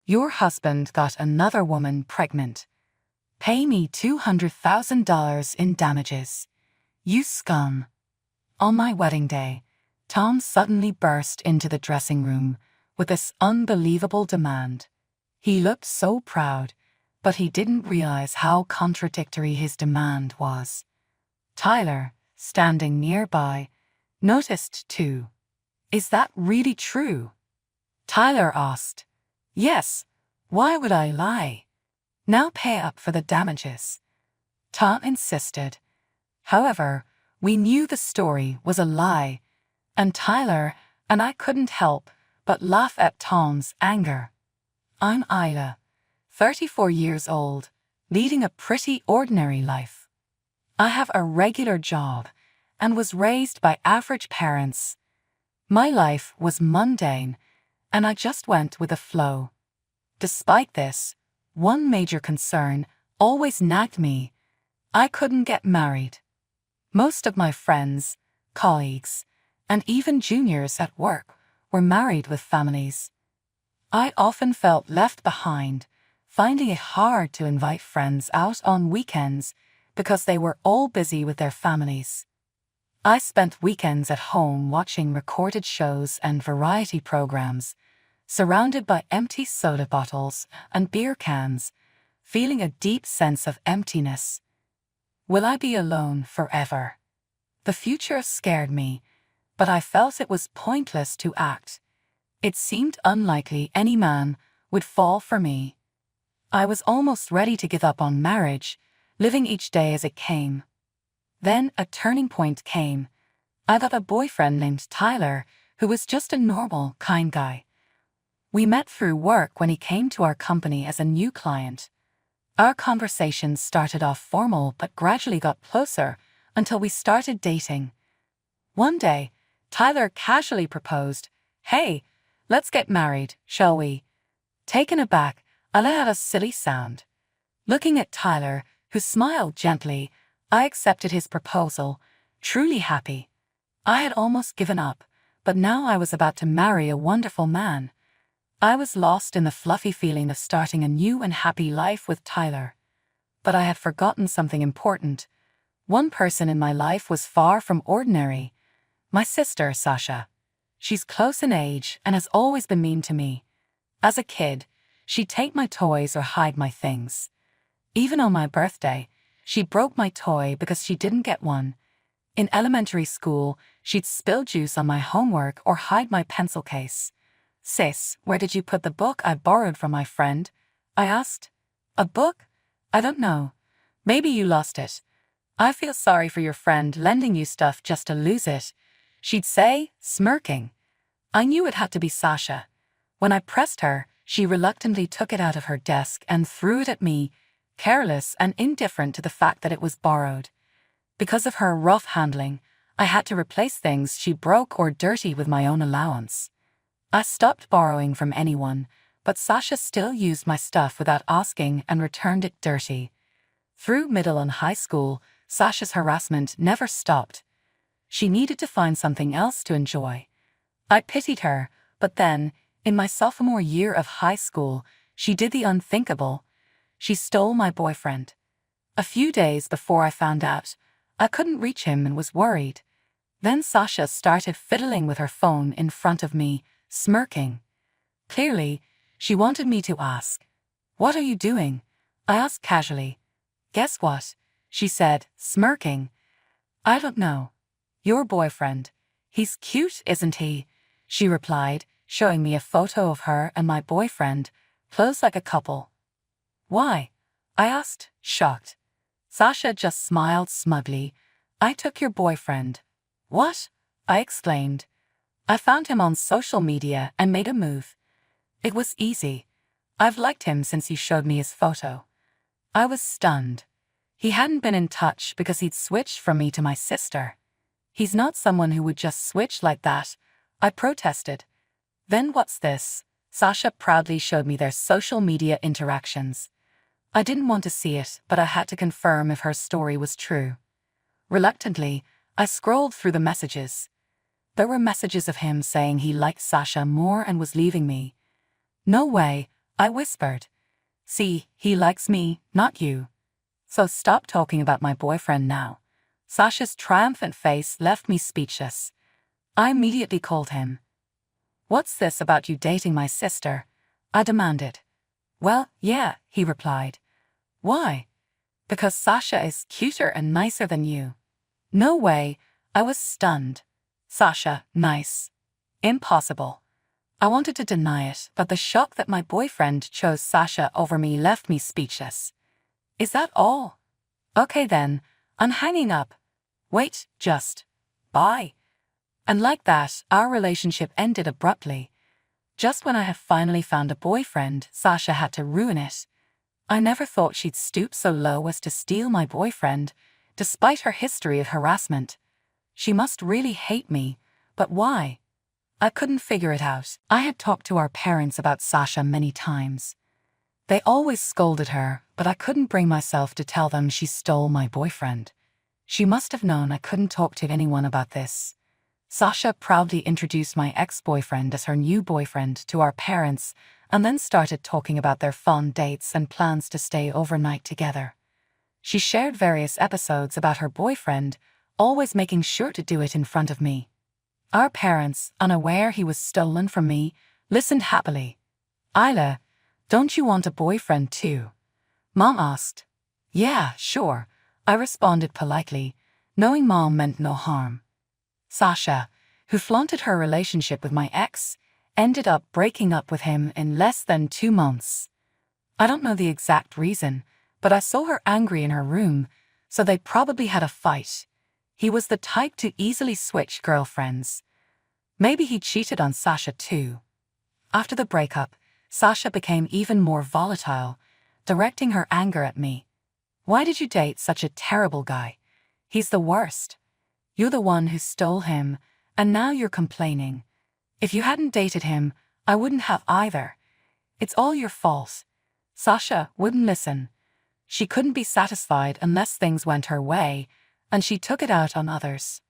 Your husband got another woman pregnant. Pay me $200,000 in damages. You scum. On my wedding day, Tom suddenly burst into the dressing room with this unbelievable demand. He looked so proud, but he didn't realize how contradictory his demand was. Tyler, standing nearby, noticed too. Is that really true? Tyler asked. Yes, why would I lie? Now pay up for the damages. Tom insisted. However, we knew the story was a lie, and Tyler and I couldn't help but laugh at Tom's anger. I'm Aita, 34 years old, leading a pretty ordinary life. I have a regular job and was raised by average parents. My life was mundane, and I just went with the flow. Despite this, one major concern always nagged me. I couldn't get married. Most of my friends, colleagues, and even juniors at work were married with families. I often felt left behind, finding it hard to invite friends out on weekends because they were all busy with their families. I spent weekends at home watching recorded shows and variety programs, surrounded by empty soda bottles and beer cans, feeling a deep sense of emptiness. Will I be alone forever? The future scared me, but I felt it was pointless to act. It seemed unlikely any man would fall for me. I was almost ready to give up on marriage, living each day as it came. Then a turning point came. I got a boyfriend named Tyler, who was just a normal, kind guy. We met through work when he came to our company as a new client. Our conversations started off formal but gradually got closer until we started dating. One day, Tyler casually proposed, "Hey, let's get married, shall we?" Taken aback, I let out a silly sound. Looking at Tyler, who smiled gently, I accepted his proposal, truly happy. I had almost given up, but now I was about to marry a wonderful man. I was lost in the fluffy feeling of starting a new and happy life with Tyler. But I had forgotten something important. One person in my life was far from ordinary. My sister, Sasha. She's close in age and has always been mean to me. As a kid, she'd take my toys or hide my things. Even on my birthday, she broke my toy because she didn't get one. In elementary school, she'd spill juice on my homework or hide my pencil case. "Sis, where did you put the book I borrowed from my friend?" I asked. "A book? I don't know. Maybe you lost it. I feel sorry for your friend lending you stuff just to lose it," she'd say, smirking. I knew it had to be Sasha. When I pressed her, she reluctantly took it out of her desk and threw it at me, careless and indifferent to the fact that it was borrowed. Because of her rough handling, I had to replace things she broke or dirty with my own allowance. I stopped borrowing from anyone, but Sasha still used my stuff without asking and returned it dirty. Through middle and high school, Sasha's harassment never stopped. She needed to find something else to enjoy. I pitied her, but then, in my sophomore year of high school, she did the unthinkable. She stole my boyfriend. A few days before I found out, I couldn't reach him and was worried. Then Sasha started fiddling with her phone in front of me, smirking. Clearly, she wanted me to ask. "What are you doing?" I asked casually. "Guess what?" she said, smirking. "I don't know. Your boyfriend. He's cute, isn't he?" she replied, showing me a photo of her and my boyfriend, close like a couple. "Why?" I asked, shocked. Sasha just smiled smugly. "I took your boyfriend." "What?" I exclaimed. "I found him on social media and made a move. It was easy. I've liked him since you showed me his photo." I was stunned. He hadn't been in touch because he'd switched from me to my sister. "He's not someone who would just switch like that," I protested. "Then what's this?" Sasha proudly showed me their social media interactions. I didn't want to see it, but I had to confirm if her story was true. Reluctantly, I scrolled through the messages. There were messages of him saying he liked Sasha more and was leaving me. "No way," I whispered. See, he likes me, not you. So stop talking about my boyfriend now. Sasha's triumphant face left me speechless. I immediately called him. What's this about you dating my sister? I demanded. Well, yeah, he replied. Why? Because Sasha is cuter and nicer than you. No way, I was stunned. Sasha, nice. Impossible. I wanted to deny it, but the shock that my boyfriend chose Sasha over me left me speechless. Is that all? Okay then, I'm hanging up. Wait, just. Bye. And like that, our relationship ended abruptly. Just when I had finally found a boyfriend, Sasha had to ruin it. I never thought she'd stoop so low as to steal my boyfriend, despite her history of harassment. She must really hate me, but why? I couldn't figure it out. I had talked to our parents about Sasha many times. They always scolded her, but I couldn't bring myself to tell them she stole my boyfriend. She must have known I couldn't talk to anyone about this. Sasha proudly introduced my ex-boyfriend as her new boyfriend to our parents and then started talking about their fun dates and plans to stay overnight together. She shared various episodes about her boyfriend, always making sure to do it in front of me. Our parents, unaware he was stolen from me, listened happily. Aita, don't you want a boyfriend too? Mom asked. Yeah, sure, I responded politely, knowing Mom meant no harm. Sasha, who flaunted her relationship with my ex, ended up breaking up with him in less than 2 months. I don't know the exact reason, but I saw her angry in her room, so they probably had a fight. He was the type to easily switch girlfriends. Maybe he cheated on Sasha too. After the breakup, Sasha became even more volatile, directing her anger at me. Why did you date such a terrible guy? He's the worst. You're the one who stole him, and now you're complaining. If you hadn't dated him, I wouldn't have either. It's all your fault. Sasha wouldn't listen. She couldn't be satisfied unless things went her way, and she took it out on others.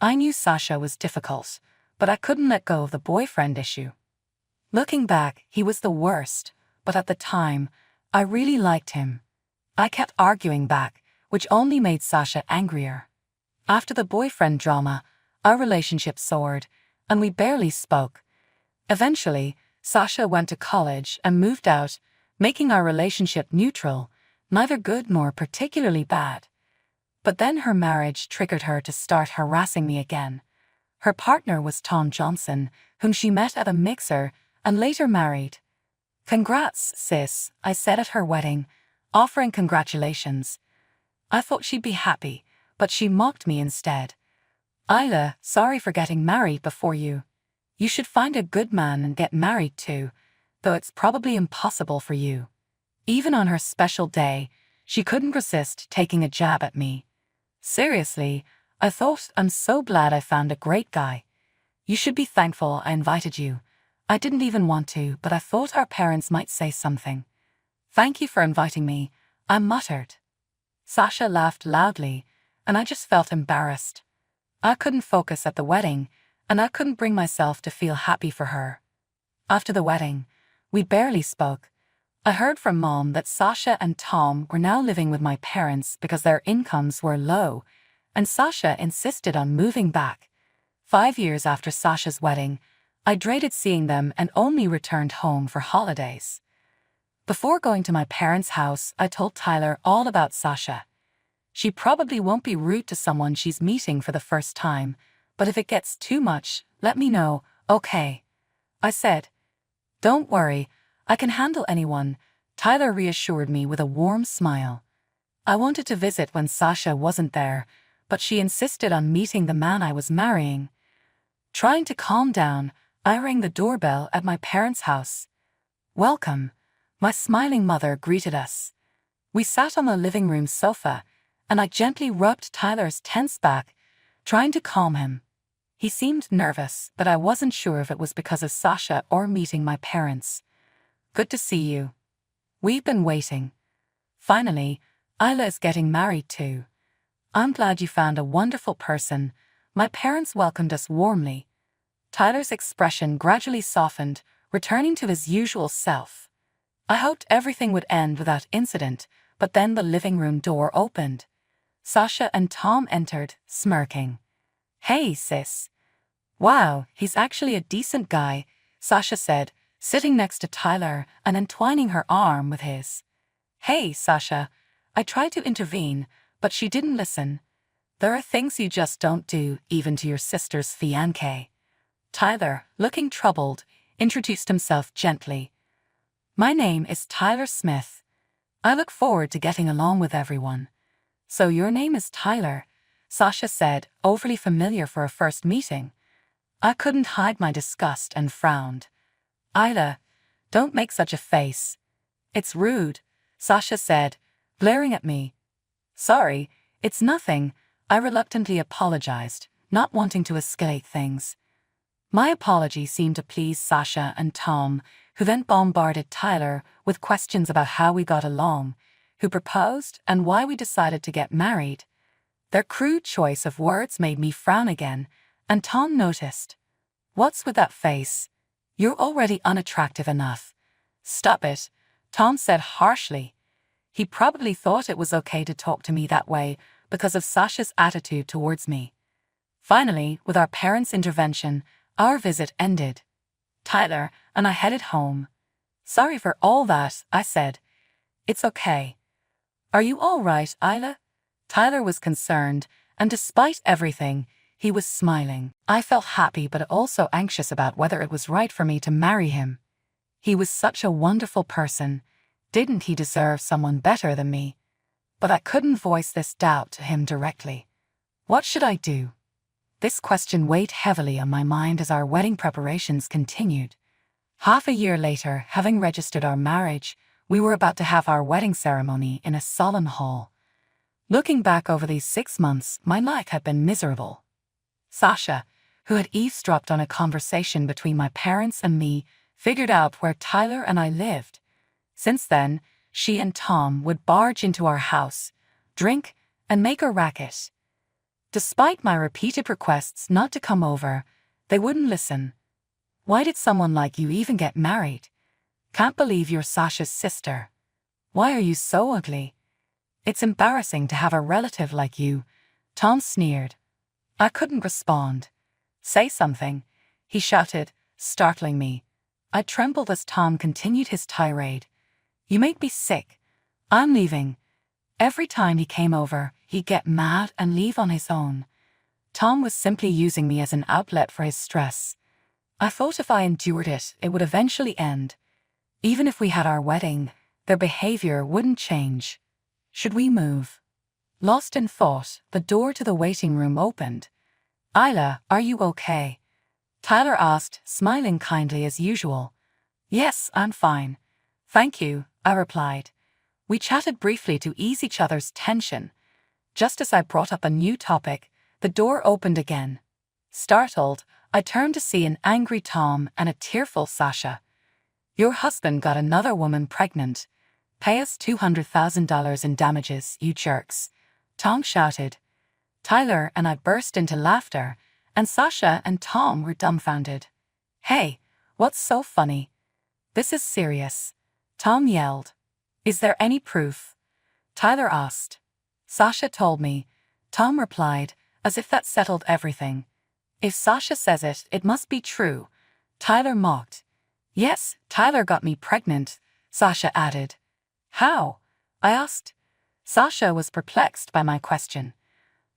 I knew Sasha was difficult, but I couldn't let go of the boyfriend issue. Looking back, he was the worst, but at the time, I really liked him. I kept arguing back, which only made Sasha angrier. After the boyfriend drama, our relationship soared, and we barely spoke. Eventually, Sasha went to college and moved out, making our relationship neutral, neither good nor particularly bad. But then her marriage triggered her to start harassing me again. Her partner was Tom Johnson, whom she met at a mixer and later married. Congrats, sis, I said at her wedding, offering congratulations. I thought she'd be happy, but she mocked me instead. Aita, sorry for getting married before you. You should find a good man and get married too, though it's probably impossible for you. Even on her special day, she couldn't resist taking a jab at me. Seriously, I thought, I'm so glad I found a great guy. You should be thankful I invited you. I didn't even want to, but I thought our parents might say something. Thank you for inviting me, I muttered. Sasha laughed loudly, and I just felt embarrassed. I couldn't focus at the wedding, and I couldn't bring myself to feel happy for her. After the wedding, we barely spoke. I heard from Mom that Sasha and Tom were now living with my parents because their incomes were low, and Sasha insisted on moving back. 5 years after Sasha's wedding, I dreaded seeing them and only returned home for holidays. Before going to my parents' house, I told Tyler all about Sasha. She probably won't be rude to someone she's meeting for the first time, but if it gets too much, let me know, okay? I said. Don't worry, I can handle anyone, Tyler reassured me with a warm smile. I wanted to visit when Sasha wasn't there, but she insisted on meeting the man I was marrying. Trying to calm down, I rang the doorbell at my parents' house. Welcome, my smiling mother greeted us. We sat on the living room sofa, and I gently rubbed Tyler's tense back, trying to calm him. He seemed nervous, but I wasn't sure if it was because of Sasha or meeting my parents. Good to see you. We've been waiting. Finally, Aita is getting married too. I'm glad you found a wonderful person. My parents welcomed us warmly. Tyler's expression gradually softened, returning to his usual self. I hoped everything would end without incident, but then the living room door opened. Sasha and Tom entered, smirking. "Hey, sis." "Wow, he's actually a decent guy," Sasha said, sitting next to Tyler and entwining her arm with his. "Hey, Sasha." I tried to intervene, but she didn't listen. "There are things you just don't do, even to your sister's fiancé." Tyler, looking troubled, introduced himself gently. "My name is Tyler Smith. I look forward to getting along with everyone." "So your name is Tyler," Sasha said, overly familiar for a first meeting. I couldn't hide my disgust and frowned. "Aita, don't make such a face." "It's rude," Sasha said, glaring at me. "Sorry, it's nothing," I reluctantly apologized, not wanting to escalate things. My apology seemed to please Sasha and Tom, who then bombarded Tyler with questions about how we got along, who proposed, and why we decided to get married. Their crude choice of words made me frown again, and Tom noticed. "What's with that face? You're already unattractive enough." "Stop it," Tom said harshly. He probably thought it was okay to talk to me that way because of Sasha's attitude towards me. Finally, with our parents' intervention, our visit ended. Tyler and I headed home. "Sorry for all that," I said. "It's okay." "Are you all right, Aita?" Tyler was concerned, and despite everything, he was smiling. I felt happy but also anxious about whether it was right for me to marry him. He was such a wonderful person. Didn't he deserve someone better than me? But I couldn't voice this doubt to him directly. What should I do? This question weighed heavily on my mind as our wedding preparations continued. Half a year later, having registered our marriage, we were about to have our wedding ceremony in a solemn hall. Looking back over these 6 months, my life had been miserable. Sasha, who had eavesdropped on a conversation between my parents and me, figured out where Tyler and I lived. Since then, she and Tom would barge into our house, drink, and make a racket. Despite my repeated requests not to come over, they wouldn't listen. "Why did someone like you even get married? Can't believe you're Sasha's sister. Why are you so ugly? It's embarrassing to have a relative like you," Tom sneered. I couldn't respond. "Say something," he shouted, startling me. I trembled as Tom continued his tirade. "You make me sick. I'm leaving." Every time he came over, he'd get mad and leave on his own. Tom was simply using me as an outlet for his stress. I thought if I endured it, it would eventually end. Even if we had our wedding, their behavior wouldn't change. Should we move? Lost in thought, the door to the waiting room opened. "Aita, are you okay?" Tyler asked, smiling kindly as usual. "Yes, I'm fine. Thank you," I replied. We chatted briefly to ease each other's tension. Just as I brought up a new topic, the door opened again. Startled, I turned to see an angry Tom and a tearful Sasha. "Your husband got another woman pregnant. Pay us $200,000 in damages, you jerks," Tom shouted. Tyler and I burst into laughter, and Sasha and Tom were dumbfounded. "Hey, what's so funny?" "This is serious," Tom yelled. "Is there any proof?" Tyler asked. Sasha told me. Tom replied, as if that settled everything. "If Sasha says it, it must be true," Tyler mocked. "Yes, Tyler got me pregnant," Sasha added. "How?" I asked. Sasha was perplexed by my question.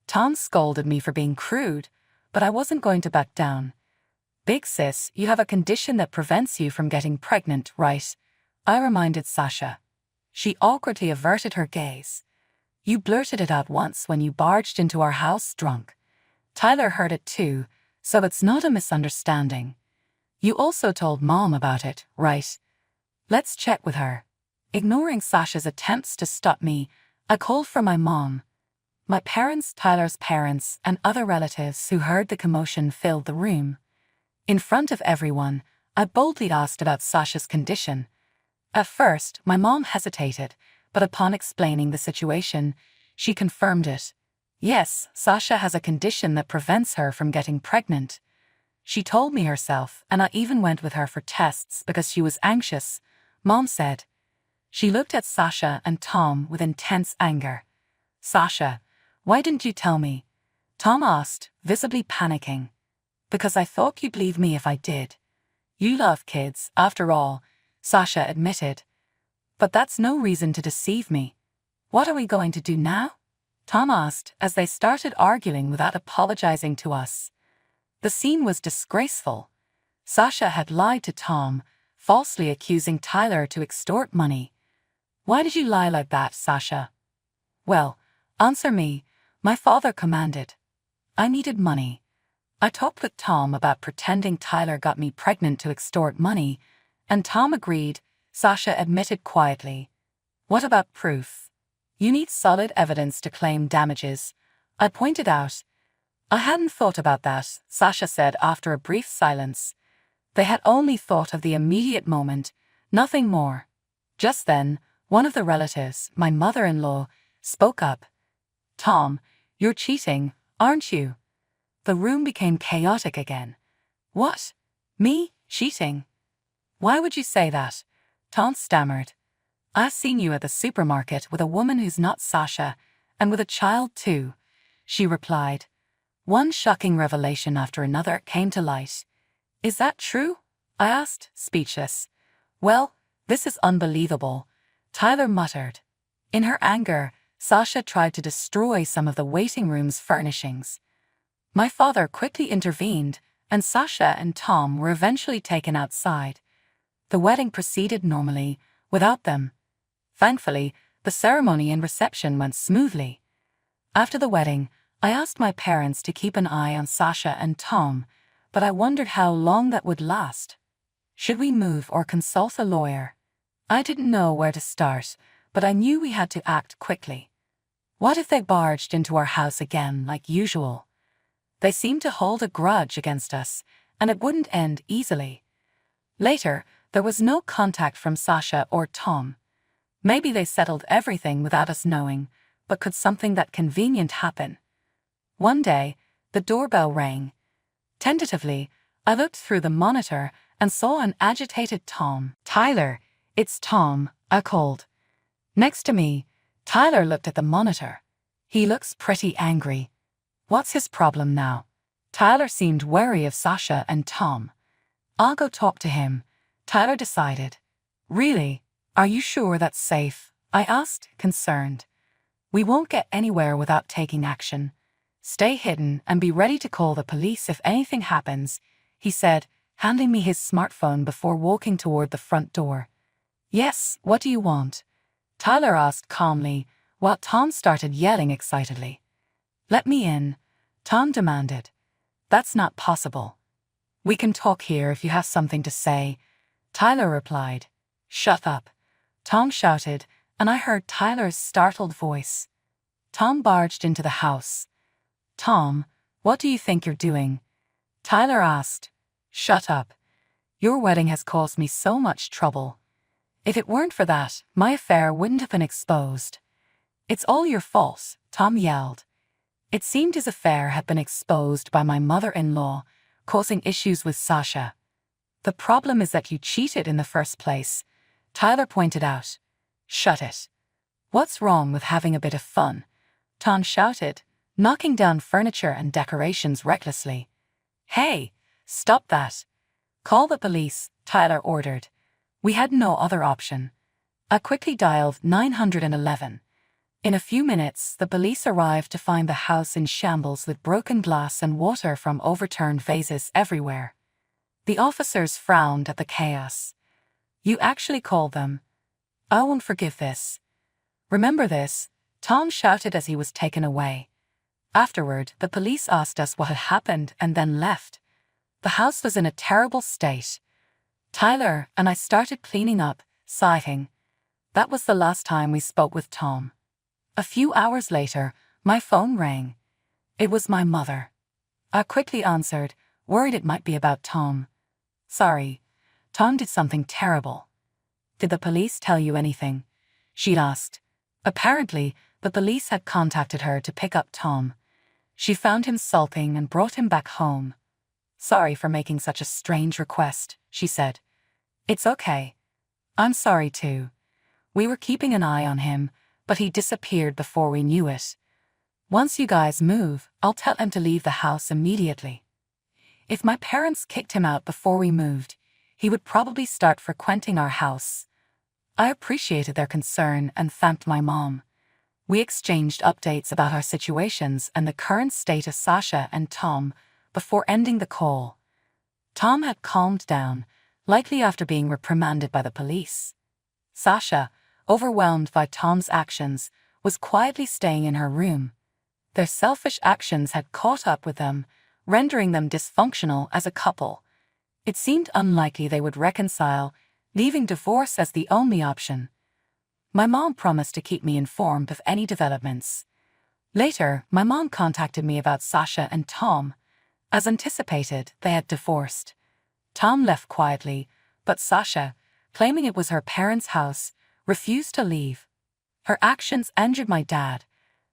Tom scolded me for being crude, but I wasn't going to back down. "Big sis, you have a condition that prevents you from getting pregnant, right?" I reminded Sasha. She awkwardly averted her gaze. "You blurted it out once when you barged into our house drunk. Tyler heard it too, so it's not a misunderstanding. You also told Mom about it, right? Let's check with her." Ignoring Sasha's attempts to stop me, I called for my mom. My parents, Tyler's parents, and other relatives who heard the commotion filled the room. In front of everyone, I boldly asked about Sasha's condition. At first, my mom hesitated, but upon explaining the situation, she confirmed it. Yes, Sasha has a condition that prevents her from getting pregnant. She told me herself, and I even went with her for tests because she was anxious. Mom said, She looked at Sasha and Tom with intense anger. "Sasha, why didn't you tell me?" Tom asked, visibly panicking. "Because I thought you'd leave me if I did. You love kids, after all," Sasha admitted. "But that's no reason to deceive me. What are we going to do now?" Tom asked as they started arguing without apologizing to us. The scene was disgraceful. Sasha had lied to Tom, falsely accusing Tyler to extort money. "Why did you lie like that, Sasha?" "Well, answer me," my father commanded. "I needed money. I talked with Tom about pretending Tyler got me pregnant to extort money, and Tom agreed," Sasha admitted quietly. "What about proof?" "You need solid evidence to claim damages," I pointed out. "I hadn't thought about that," Sasha said after a brief silence. They had only thought of the immediate moment, nothing more. Just then, one of the relatives, my mother-in-law, spoke up. "Tom, you're cheating, aren't you?" The room became chaotic again. "What? Me? Cheating? Why would you say that?" Tom stammered. "I've seen you at the supermarket with a woman who's not Sasha, and with a child too," she replied. One shocking revelation after another came to light. "Is that true?" I asked, speechless. "Well, this is unbelievable," Tyler muttered. In her anger, Sasha tried to destroy some of the waiting room's furnishings. My father quickly intervened, and Sasha and Tom were eventually taken outside. The wedding proceeded normally, without them. Thankfully, the ceremony and reception went smoothly. After the wedding, I asked my parents to keep an eye on Sasha and Tom, but I wondered how long that would last. Should we move or consult a lawyer? I didn't know where to start, but I knew we had to act quickly. What if they barged into our house again like usual? They seemed to hold a grudge against us, and it wouldn't end easily. Later, there was no contact from Sasha or Tom. Maybe they settled everything without us knowing, but could something that convenient happen? One day, the doorbell rang. Tentatively, I looked through the monitor and saw an agitated Tom. "Tyler, it's Tom," I called. Next to me, Tyler looked at the monitor. "He looks pretty angry. What's his problem now?" Tyler seemed wary of Sasha and Tom. "I'll go talk to him," Tyler decided. "Really? Are you sure that's safe?" I asked, concerned. "We won't get anywhere without taking action. Stay hidden and be ready to call the police if anything happens," he said, handing me his smartphone before walking toward the front door. "Yes, what do you want?" Tyler asked calmly, while Tom started yelling excitedly. "Let me in," Tom demanded. "That's not possible." "We can talk here if you have something to say," Tyler replied. "Shut up," Tom shouted, and I heard Tyler's startled voice. Tom barged into the house. "Tom, what do you think you're doing?" Tyler asked. "Shut up. Your wedding has caused me so much trouble. If it weren't for that, my affair wouldn't have been exposed." "It's all your fault," Tom yelled. It seemed his affair had been exposed by my mother-in-law, causing issues with Sasha. "The problem is that you cheated in the first place," Tyler pointed out. "Shut it. What's wrong with having a bit of fun?" Tom shouted, knocking down furniture and decorations recklessly. "Hey, stop that. Call the police," Tyler ordered. We had no other option. I quickly dialed 911. In a few minutes, the police arrived to find the house in shambles with broken glass and water from overturned vases everywhere. The officers frowned at the chaos. "You actually called them. I won't forgive this. Remember this," Tom shouted as he was taken away. Afterward, the police asked us what had happened and then left. The house was in a terrible state. Tyler and I started cleaning up, sighing. That was the last time we spoke with Tom. A few hours later, my phone rang. It was my mother. I quickly answered, worried it might be about Tom. "Sorry, Tom did something terrible." "Did the police tell you anything?" she asked. Apparently, the police had contacted her to pick up Tom. She found him sulking and brought him back home. "Sorry for making such a strange request," she said. "It's okay. I'm sorry too. We were keeping an eye on him, but he disappeared before we knew it. Once you guys move, I'll tell him to leave the house immediately. If my parents kicked him out before we moved, he would probably start frequenting our house. I appreciated their concern and thanked my mom. We exchanged updates about our situations and the current state of Sasha and Tom before ending the call. Tom had calmed down, likely after being reprimanded by the police. Sasha, overwhelmed by Tom's actions, was quietly staying in her room. Their selfish actions had caught up with them, rendering them dysfunctional as a couple. It seemed unlikely they would reconcile, leaving divorce as the only option. My mom promised to keep me informed of any developments. Later, my mom contacted me about Sasha and Tom. As anticipated, they had divorced. Tom left quietly, but Sasha, claiming it was her parents' house, refused to leave. Her actions angered my dad.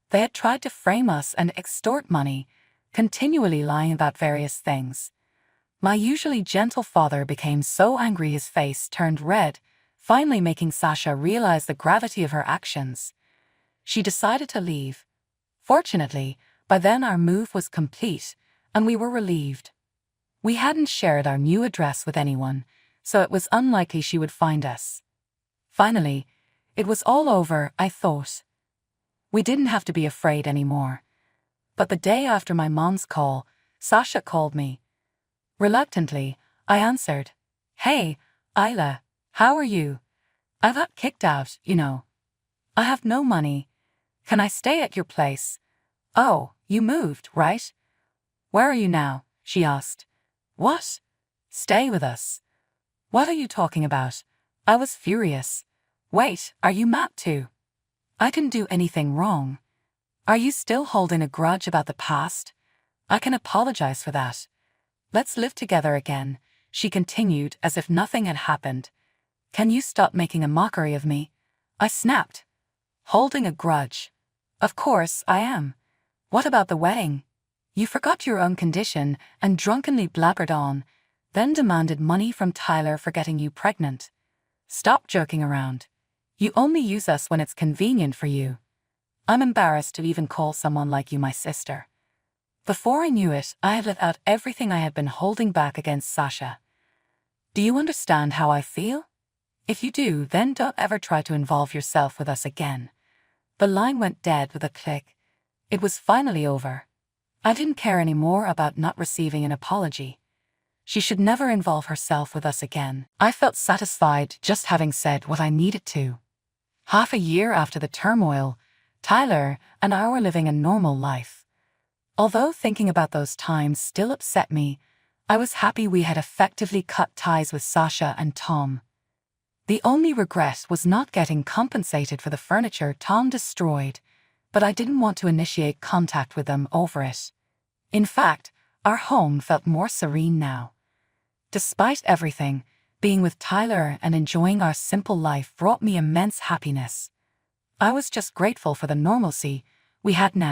They had tried to frame us and extort money, continually lying about various things. My usually gentle father became so angry his face turned red, finally making Sasha realize the gravity of her actions. She decided to leave. Fortunately, by then our move was complete, and we were relieved. We hadn't shared our new address with anyone, so it was unlikely she would find us. Finally, it was all over, I thought. We didn't have to be afraid anymore. But the day after my mom's call, Sasha called me. Reluctantly, I answered. "Hey, Isla, how are you? I got kicked out, you know. I have no money. Can I stay at your place?" "Oh, you moved, right? Where are you now?" she asked. "What? Stay with us? What are you talking about?" I was furious. "Wait, are you mad too? I didn't do anything wrong. Are you still holding a grudge about the past? I can apologize for that. Let's live together again," she continued as if nothing had happened. "Can you stop making a mockery of me?" I snapped. "Holding a grudge? Of course I am. What about the wedding? You forgot your own condition and drunkenly blabbered on, then demanded money from Tyler for getting you pregnant. Stop joking around. You only use us when it's convenient for you. I'm embarrassed to even call someone like you my sister." Before I knew it, I had let out everything I had been holding back against Sasha. Do you understand how I feel? If you do, then don't ever try to involve yourself with us again. The line went dead with a click. It was finally over. I didn't care anymore about not receiving an apology. She should never involve herself with us again. I felt satisfied just having said what I needed to. Half a year after the turmoil, Tyler and I were living a normal life. Although thinking about those times still upset me, I was happy we had effectively cut ties with Sasha and Tom. The only regret was not getting compensated for the furniture Tom destroyed, but I didn't want to initiate contact with them over it. In fact, our home felt more serene now. Despite everything, being with Tyler and enjoying our simple life brought me immense happiness. I was just grateful for the normalcy we had now.